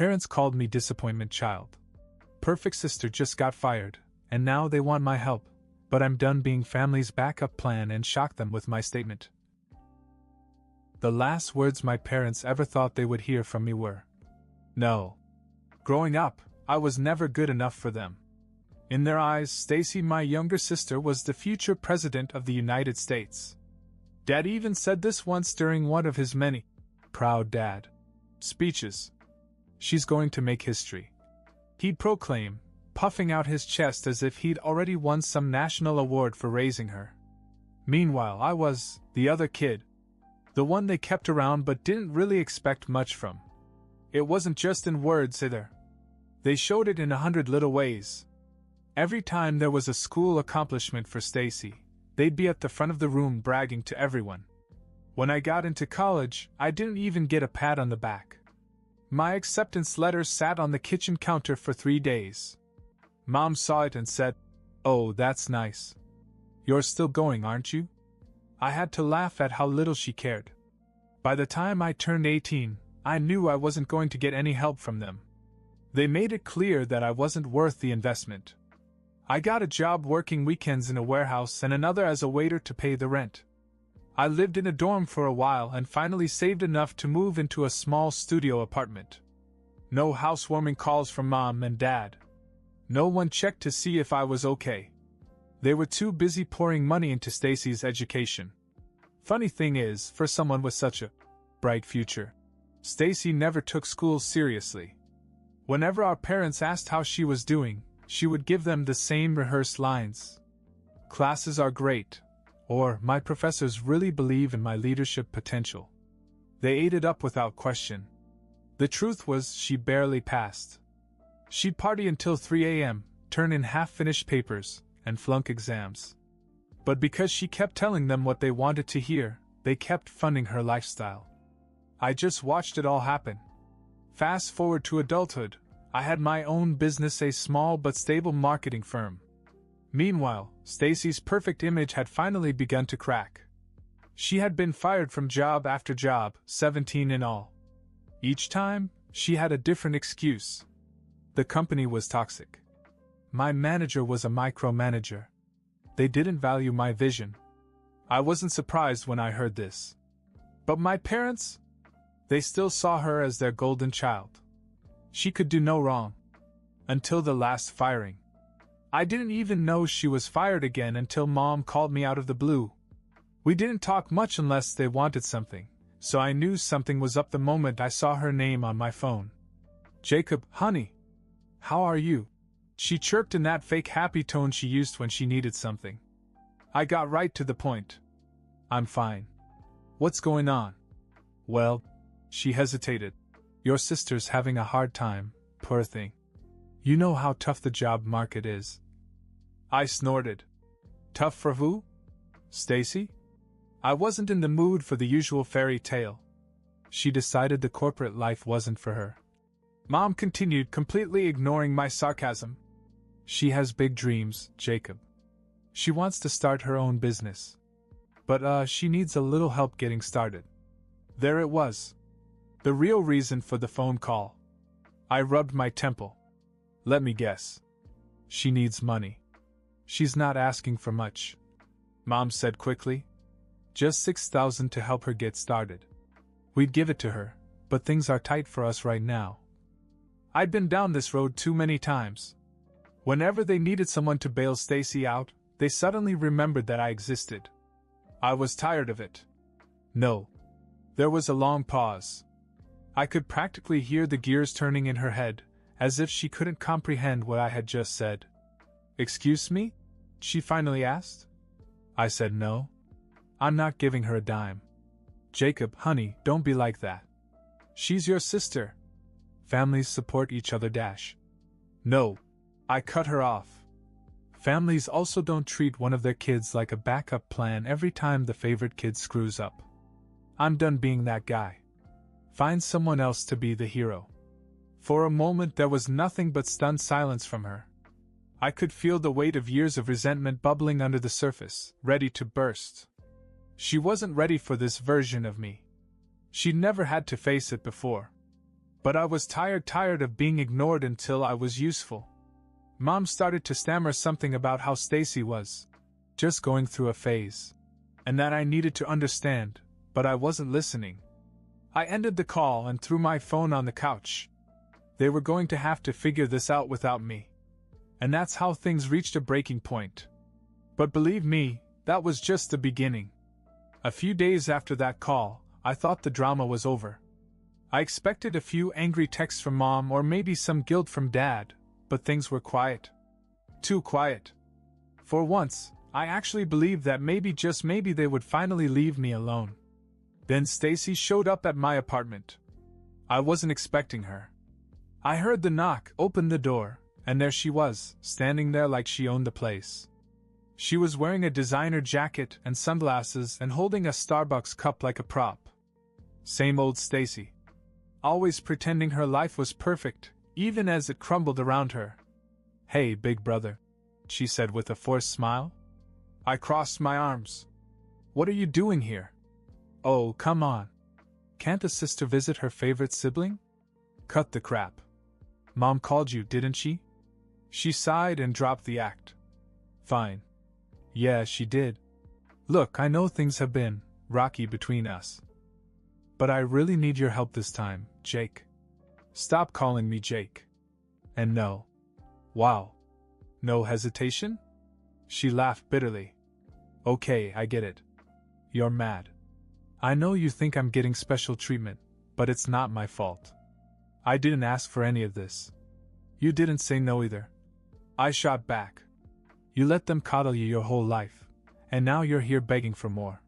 parents called me disappointment child. Perfect sister just got fired, and now they want my help, but I'm done being family's backup plan and shocked them with my statement. The last words my parents ever thought they would hear from me were, "No." Growing up, I was never good enough for them. In their eyes, Stacy, my younger sister, was the future president of the United States. Dad even said this once during one of his many "Proud Dad" speeches. "She's going to make history," he'd proclaim, puffing out his chest as if he'd already won some national award for raising her. Meanwhile, I was the other kid, the one they kept around but didn't really expect much from. It wasn't just in words either. They showed it in 100 little ways. Every time there was a school accomplishment for Stacy, they'd be at the front of the room bragging to everyone. When I got into college, I didn't even get a pat on the back. My acceptance letter sat on the kitchen counter for 3 days. Mom saw it and said, "Oh, that's nice. You're still going, aren't you?" I had to laugh at how little she cared. By the time I turned 18, I knew I wasn't going to get any help from them. They made it clear that I wasn't worth the investment. I got a job working weekends in a warehouse and another as a waiter to pay the rent. I lived in a dorm for a while and finally saved enough to move into a small studio apartment. No housewarming calls from Mom and Dad. No one checked to see if I was okay. They were too busy pouring money into Stacy's education. Funny thing is, for someone with such a bright future, Stacy never took school seriously. Whenever our parents asked how she was doing, she would give them the same rehearsed lines. "Classes are great," or "My professors really believe in my leadership potential." They ate it up without question. The truth was, she barely passed. She'd party until 3 a.m., turn in half-finished papers, and flunk exams. But because she kept telling them what they wanted to hear, they kept funding her lifestyle. I just watched it all happen. Fast forward to adulthood, I had my own business, a small but stable marketing firm. Meanwhile, Stacy's perfect image had finally begun to crack. She had been fired from job after job, 17 in all. Each time, she had a different excuse. The company was toxic. My manager was a micromanager. They didn't value my vision. I wasn't surprised when I heard this. But my parents? They still saw her as their golden child. She could do no wrong. Until the last firing. I didn't even know she was fired again until Mom called me out of the blue. We didn't talk much unless they wanted something, so I knew something was up the moment I saw her name on my phone. "Jacob, honey. How are you?" She chirped in that fake happy tone she used when she needed something. I got right to the point. "I'm fine. What's going on?" "Well," she hesitated. "Your sister's having a hard time, poor thing. You know how tough the job market is." I snorted. "Tough for who? Stacy?" I wasn't in the mood for the usual fairy tale. She decided the corporate life wasn't for her. Mom continued, completely ignoring my sarcasm. "She has big dreams, Jacob. She wants to start her own business. But she needs a little help getting started." There it was. The real reason for the phone call. I rubbed my temple. "Let me guess. She needs money." "She's not asking for much," Mom said quickly. "Just $6,000 to help her get started. We'd give it to her, but things are tight for us right now." I'd been down this road too many times. Whenever they needed someone to bail Stacy out, they suddenly remembered that I existed. I was tired of it. "No." There was a long pause. I could practically hear the gears turning in her head, as if she couldn't comprehend what I had just said. "Excuse me?" she finally asked. I said no. I'm not giving her a dime. "Jacob, honey, don't be like that. She's your sister. Families support each other dash." "No." I cut her off. Families also don't treat one of their kids like a backup plan every time the favorite kid screws up. I'm done being that guy. Find someone else to be the hero. For a moment there was nothing but stunned silence from her. I could feel the weight of years of resentment bubbling under the surface, ready to burst. She wasn't ready for this version of me. She'd never had to face it before. But I was tired of being ignored until I was useful. Mom started to stammer something about how Stacy was just going through a phase, and that I needed to understand, but I wasn't listening. I ended the call and threw my phone on the couch. They were going to have to figure this out without me. And that's how things reached a breaking point. But believe me, that was just the beginning. A few days after that call, I thought the drama was over. I expected a few angry texts from Mom or maybe some guilt from Dad, but things were quiet. Too quiet. For once, I actually believed that maybe, just maybe, they would finally leave me alone. Then Stacy showed up at my apartment. I wasn't expecting her. I heard the knock, opened the door, and there she was, standing there like she owned the place. She was wearing a designer jacket and sunglasses and holding a Starbucks cup like a prop. Same old Stacy. Always pretending her life was perfect, even as it crumbled around her. "Hey, big brother," she said with a forced smile. I crossed my arms. "What are you doing here?" "Oh, come on. Can't a sister visit her favorite sibling?" "Cut the crap. Mom called you, didn't she?" She sighed and dropped the act. "Fine. Yeah, she did. Look, I know things have been rocky between us. But I really need your help this time, Jake. Stop calling me Jake. And no. Wow. No hesitation?" She laughed bitterly. "Okay, I get it. You're mad. I know you think I'm getting special treatment, but it's not my fault. I didn't ask for any of this. You didn't say no either." I shot back. "You let them coddle you your whole life, and now you're here begging for more.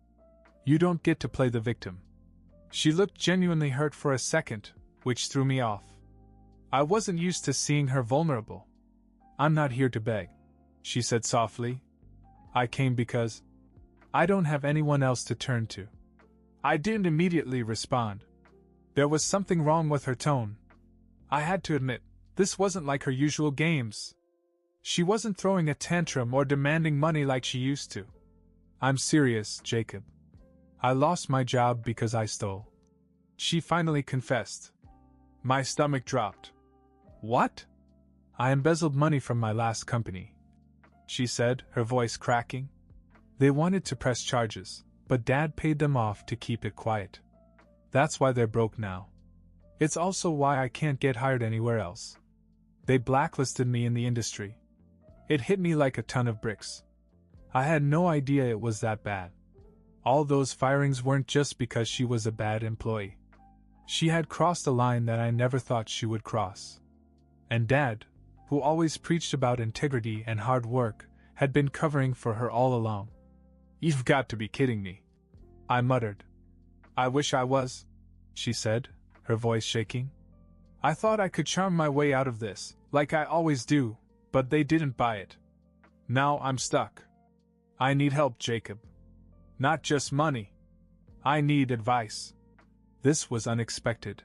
You don't get to play the victim." She looked genuinely hurt for a second, which threw me off. I wasn't used to seeing her vulnerable. "I'm not here to beg," she said softly. "I came because I don't have anyone else to turn to." I didn't immediately respond. There was something wrong with her tone. I had to admit, this wasn't like her usual games. She wasn't throwing a tantrum or demanding money like she used to. "I'm serious, Jacob. I lost my job because I stole," she finally confessed. My stomach dropped. "What?" "I embezzled money from my last company," she said, her voice cracking. "They wanted to press charges, but Dad paid them off to keep it quiet. That's why they're broke now. It's also why I can't get hired anywhere else. They blacklisted me in the industry." It hit me like a ton of bricks. I had no idea it was that bad. All those firings weren't just because she was a bad employee. She had crossed a line that I never thought she would cross. And Dad, who always preached about integrity and hard work, had been covering for her all along. "You've got to be kidding me," I muttered. "I wish I was," she said, her voice shaking. "I thought I could charm my way out of this, like I always do, but they didn't buy it. Now I'm stuck. I need help, Jacob. Not just money. I need advice." This was unexpected.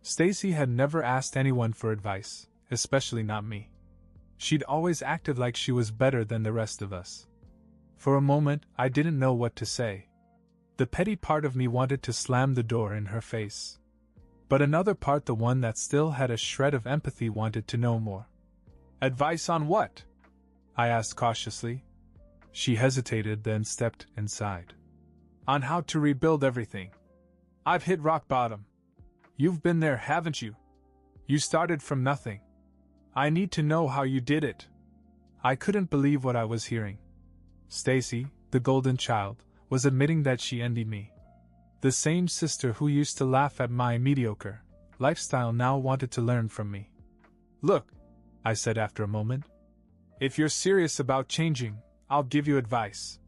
Stacy had never asked anyone for advice, especially not me. She'd always acted like she was better than the rest of us. For a moment, I didn't know what to say. The petty part of me wanted to slam the door in her face. But another part, the one that still had a shred of empathy, wanted to know more. "Advice on what?" I asked cautiously. She hesitated, then stepped inside. "On how to rebuild everything. I've hit rock bottom. You've been there, haven't you? You started from nothing. I need to know how you did it." I couldn't believe what I was hearing. Stacy, the golden child, was admitting that she envied me. The same sister who used to laugh at my mediocre lifestyle now wanted to learn from me. "Look," I said after a moment, "if you're serious about changing, I'll give you advice.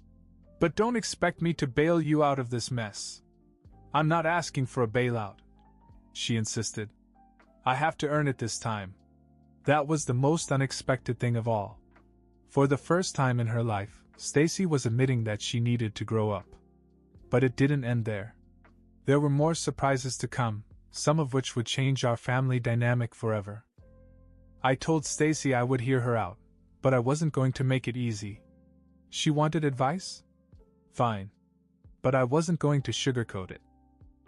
But don't expect me to bail you out of this mess." "I'm not asking for a bailout," she insisted. "I have to earn it this time." That was the most unexpected thing of all. For the first time in her life, Stacy was admitting that she needed to grow up. But it didn't end there. There were more surprises to come, some of which would change our family dynamic forever. I told Stacy I would hear her out, but I wasn't going to make it easy. She wanted advice? Fine. But I wasn't going to sugarcoat it.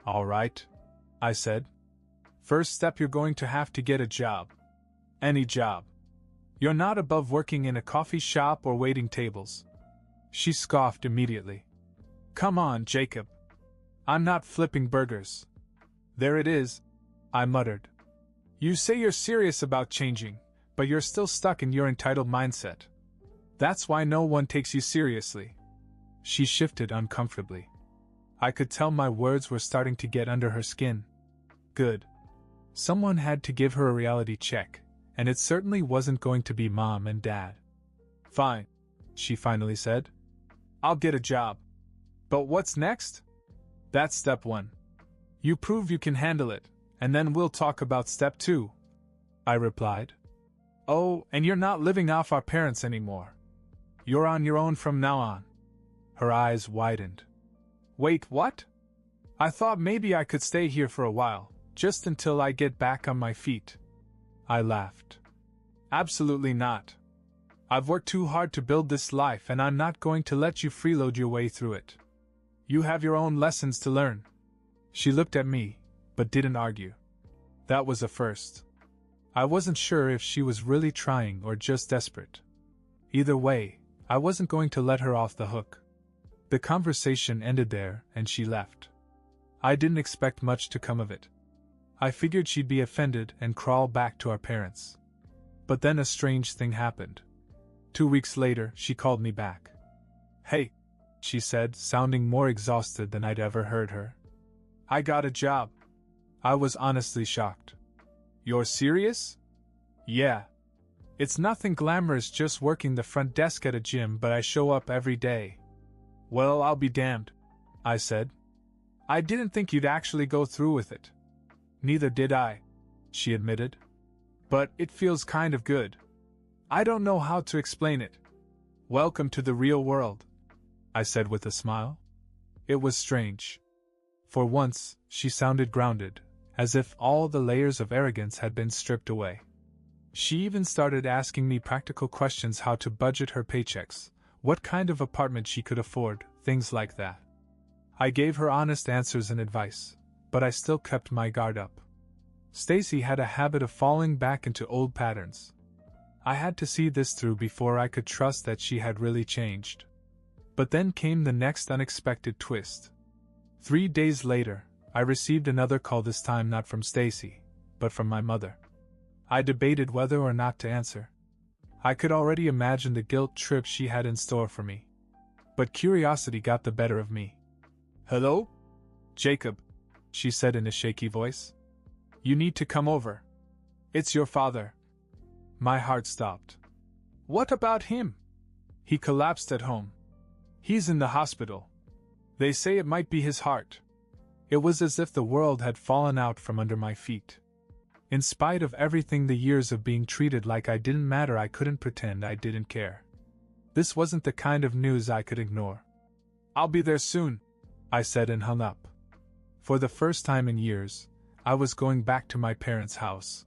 "All right," I said. First step, you're going to have to get a job. Any job. You're not above working in a coffee shop or waiting tables. She scoffed immediately. Come on, Jacob. I'm not flipping burgers. There it is, I muttered. You say you're serious about changing, but you're still stuck in your entitled mindset. That's why no one takes you seriously. She shifted uncomfortably. I could tell my words were starting to get under her skin. Good. Someone had to give her a reality check, and it certainly wasn't going to be Mom and Dad. Fine, she finally said. I'll get a job. But what's next? That's step 1. You prove you can handle it, and then we'll talk about step 2, I replied. Oh, and you're not living off our parents anymore. You're on your own from now on. Her eyes widened. Wait, what? I thought maybe I could stay here for a while, just until I get back on my feet. I laughed. Absolutely not. I've worked too hard to build this life, and I'm not going to let you freeload your way through it. You have your own lessons to learn. She looked at me, but didn't argue. That was a first. I wasn't sure if she was really trying or just desperate. Either way, I wasn't going to let her off the hook. The conversation ended there, and she left. I didn't expect much to come of it. I figured she'd be offended and crawl back to our parents. But then a strange thing happened. 2 weeks later, she called me back. Hey, she said, sounding more exhausted than I'd ever heard her. I got a job. I was honestly shocked. You're serious? Yeah. It's nothing glamorous, just working the front desk at a gym, but I show up every day. Well, I'll be damned, I said. I didn't think you'd actually go through with it. Neither did I, she admitted. But it feels kind of good. I don't know how to explain it. Welcome to the real world, I said with a smile. It was strange. For once, she sounded grounded, as if all the layers of arrogance had been stripped away. She even started asking me practical questions: how to budget her paychecks, what kind of apartment she could afford, things like that. I gave her honest answers and advice, but I still kept my guard up. Stacy had a habit of falling back into old patterns. I had to see this through before I could trust that she had really changed. But then came the next unexpected twist. 3 days later, I received another call, this time not from Stacy, but from my mother. I debated whether or not to answer. I could already imagine the guilt trip she had in store for me. But curiosity got the better of me. Hello? Jacob, she said in a shaky voice. You need to come over. It's your father. My heart stopped. What about him? He collapsed at home. He's in the hospital. They say it might be his heart. It was as if the world had fallen out from under my feet. In spite of everything, the years of being treated like I didn't matter, I couldn't pretend I didn't care. This wasn't the kind of news I could ignore. I'll be there soon, I said and hung up. For the first time in years, I was going back to my parents' house.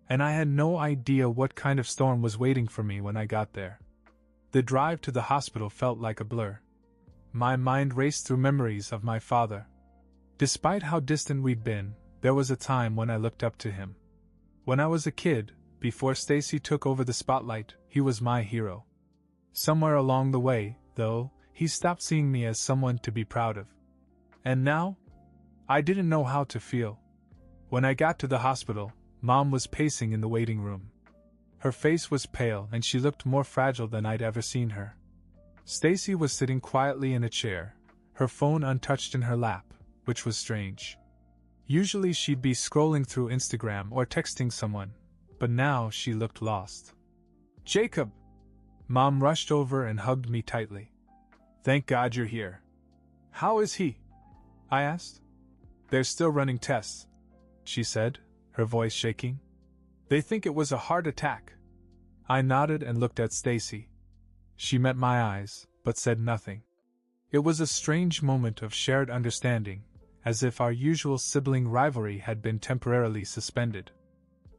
And I had no idea what kind of storm was waiting for me when I got there. The drive to the hospital felt like a blur. My mind raced through memories of my father. Despite how distant we'd been, there was a time when I looked up to him. When I was a kid, before Stacy took over the spotlight, he was my hero. Somewhere along the way, though, he stopped seeing me as someone to be proud of. And now? I didn't know how to feel. When I got to the hospital, Mom was pacing in the waiting room. Her face was pale and she looked more fragile than I'd ever seen her. Stacy was sitting quietly in a chair, her phone untouched in her lap, which was strange. Usually she'd be scrolling through Instagram or texting someone, but now she looked lost. Jacob! Mom rushed over and hugged me tightly. Thank God you're here. How is he? I asked. They're still running tests, she said, her voice shaking. They think it was a heart attack. I nodded and looked at Stacy. She met my eyes, but said nothing. It was a strange moment of shared understanding, as if our usual sibling rivalry had been temporarily suspended.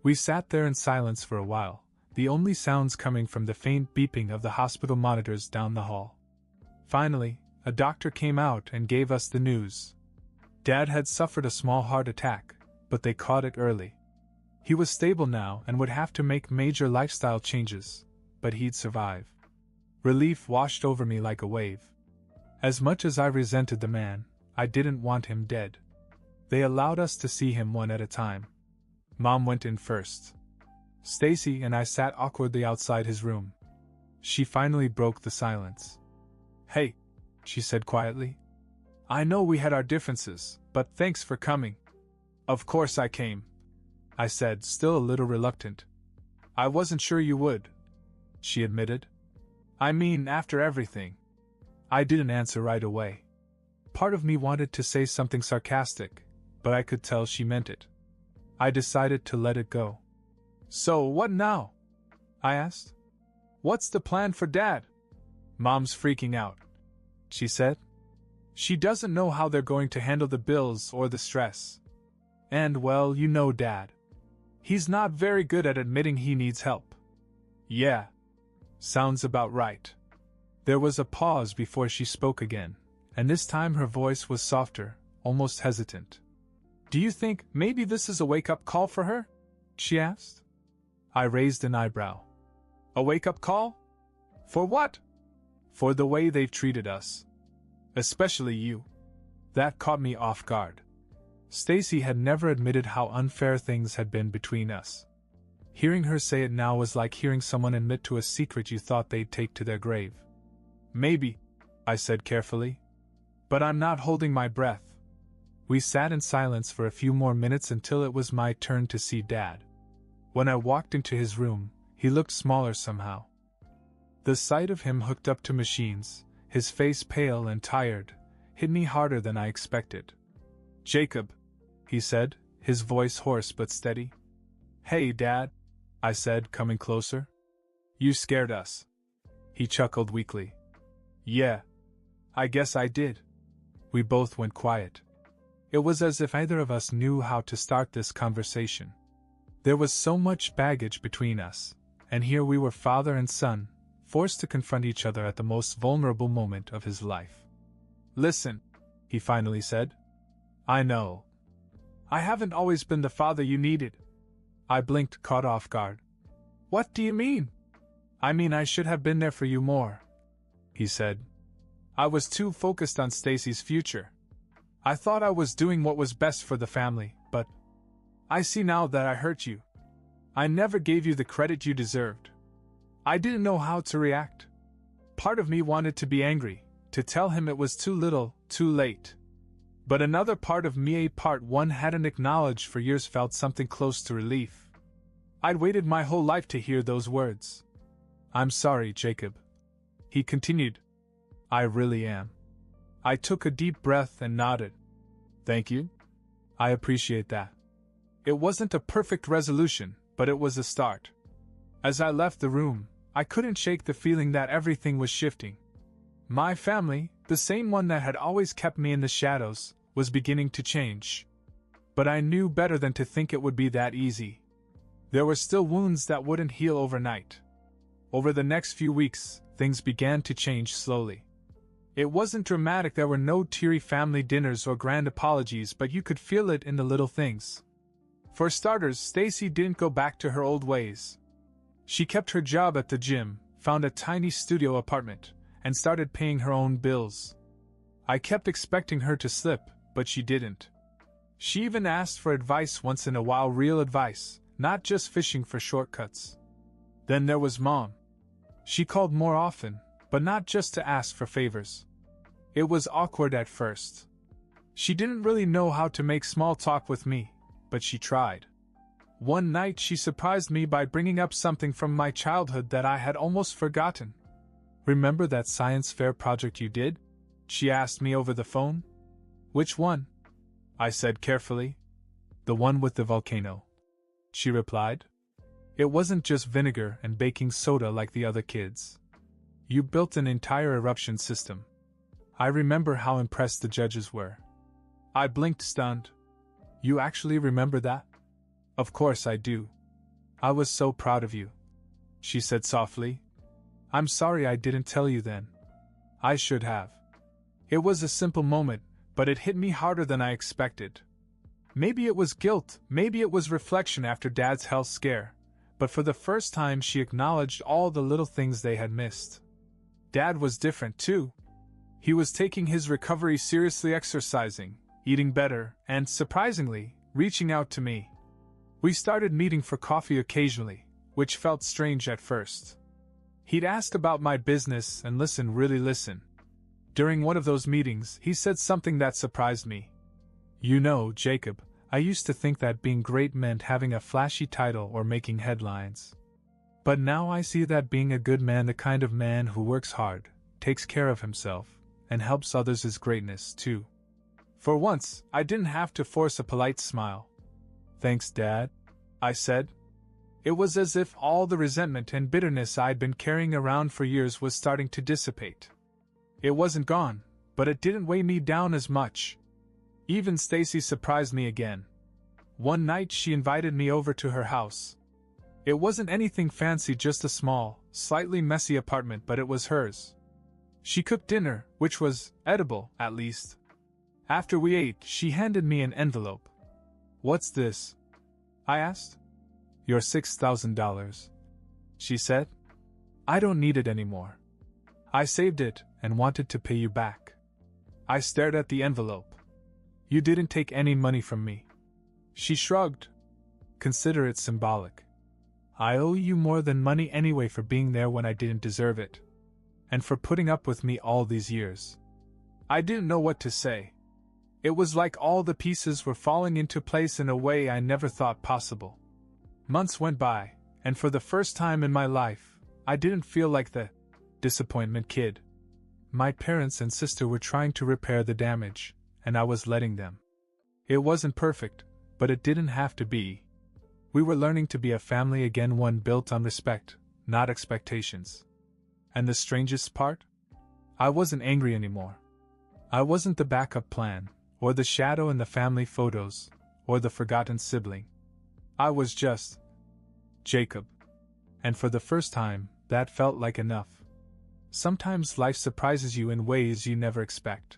We sat there in silence for a while, the only sounds coming from the faint beeping of the hospital monitors down the hall. Finally, a doctor came out and gave us the news. Dad had suffered a small heart attack, but they caught it early. He was stable now and would have to make major lifestyle changes, but he'd survive. Relief washed over me like a wave. As much as I resented the man, I didn't want him dead. They allowed us to see him one at a time. Mom went in first. Stacy and I sat awkwardly outside his room. She finally broke the silence. "Hey," she said quietly. "I know we had our differences, but thanks for coming." "Of course I came," I said, still a little reluctant. "I wasn't sure you would," she admitted. "I mean, after everything." I didn't answer right away. Part of me wanted to say something sarcastic, but I could tell she meant it. I decided to let it go. "So, what now?" I asked. "What's the plan for Dad?" "Mom's freaking out," she said. "She doesn't know how they're going to handle the bills or the stress. And, well, you know Dad. He's not very good at admitting he needs help." "Yeah. Sounds about right." There was a pause before she spoke again, and this time her voice was softer, almost hesitant. "Do you think maybe this is a wake-up call for her?" she asked. I raised an eyebrow. "A wake-up call? For what?" "For the way they've treated us. Especially you." That caught me off guard. Stacy had never admitted how unfair things had been between us. Hearing her say it now was like hearing someone admit to a secret you thought they'd take to their grave. "Maybe," I said carefully. "But I'm not holding my breath." We sat in silence for a few more minutes until it was my turn to see Dad. When I walked into his room, he looked smaller somehow. The sight of him hooked up to machines, his face pale and tired, hit me harder than I expected. "Jacob," he said, his voice hoarse but steady. "Hey, Dad," I said, coming closer. "You scared us." He chuckled weakly. "Yeah. I guess I did." We both went quiet. It was as if either of us knew how to start this conversation. There was so much baggage between us, and here we were father and son, forced to confront each other at the most vulnerable moment of his life. "Listen," he finally said. "I know. I haven't always been the father you needed." I blinked, caught off guard. "What do you mean?" "I mean I should have been there for you more," he said. "I was too focused on Stacy's future. I thought I was doing what was best for the family, but I see now that I hurt you. I never gave you the credit you deserved. I didn't know how to react. Part of me wanted to be angry, to tell him it was too little, too late. But another part of me, a part one hadn't acknowledged for years, felt something close to relief. I'd waited my whole life to hear those words. "I'm sorry, Jacob," he continued. "I really am." I took a deep breath and nodded. "Thank you. I appreciate that." It wasn't a perfect resolution, but it was a start. As I left the room, I couldn't shake the feeling that everything was shifting. My family, the same one that had always kept me in the shadows, was beginning to change. But I knew better than to think it would be that easy. There were still wounds that wouldn't heal overnight. Over the next few weeks, things began to change slowly. It wasn't dramatic, there were no teary family dinners or grand apologies, but you could feel it in the little things. For starters, Stacy didn't go back to her old ways. She kept her job at the gym, found a tiny studio apartment, and started paying her own bills. I kept expecting her to slip, but she didn't. She even asked for advice once in a while, real advice, not just fishing for shortcuts. Then there was Mom. She called more often, but not just to ask for favors. It was awkward at first. She didn't really know how to make small talk with me, but she tried. One night she surprised me by bringing up something from my childhood that I had almost forgotten. "Remember that science fair project you did?" she asked me over the phone. "Which one?" I said carefully. "The one with the volcano," she replied. "It wasn't just vinegar and baking soda like the other kids. You built an entire eruption system. I remember how impressed the judges were." I blinked, stunned. "You actually remember that?" "Of course I do. I was so proud of you," she said softly. "I'm sorry I didn't tell you then. I should have." It was a simple moment, but it hit me harder than I expected. Maybe it was guilt, maybe it was reflection after Dad's health scare, but for the first time she acknowledged all the little things they had missed. Dad was different too. He was taking his recovery seriously, exercising, eating better, and, surprisingly, reaching out to me. We started meeting for coffee occasionally, which felt strange at first. He'd ask about my business and really listen. During one of those meetings, he said something that surprised me. "You know, Jacob, I used to think that being great meant having a flashy title or making headlines. But now I see that being a good man, the kind of man who works hard, takes care of himself, and helps others is greatness, too." For once, I didn't have to force a polite smile. "Thanks, Dad," I said. It was as if all the resentment and bitterness I'd been carrying around for years was starting to dissipate. It wasn't gone, but it didn't weigh me down as much. Even Stacy surprised me again. One night she invited me over to her house. It wasn't anything fancy, just a small, slightly messy apartment, but it was hers. She cooked dinner, which was edible, at least. After we ate, she handed me an envelope. "What's this?" I asked. "Your $6,000. She said. "I don't need it anymore. I saved it and wanted to pay you back." I stared at the envelope. "You didn't take any money from me." She shrugged. "Consider it symbolic. I owe you more than money anyway for being there when I didn't deserve it. And for putting up with me all these years." I didn't know what to say. It was like all the pieces were falling into place in a way I never thought possible. Months went by, and for the first time in my life, I didn't feel like the disappointment kid. My parents and sister were trying to repair the damage, and I was letting them. It wasn't perfect, but it didn't have to be. We were learning to be a family again, one built on respect, not expectations. And the strangest part? I wasn't angry anymore. I wasn't the backup plan, or the shadow in the family photos, or the forgotten sibling. I was just Jacob. And for the first time, that felt like enough. Sometimes life surprises you in ways you never expect.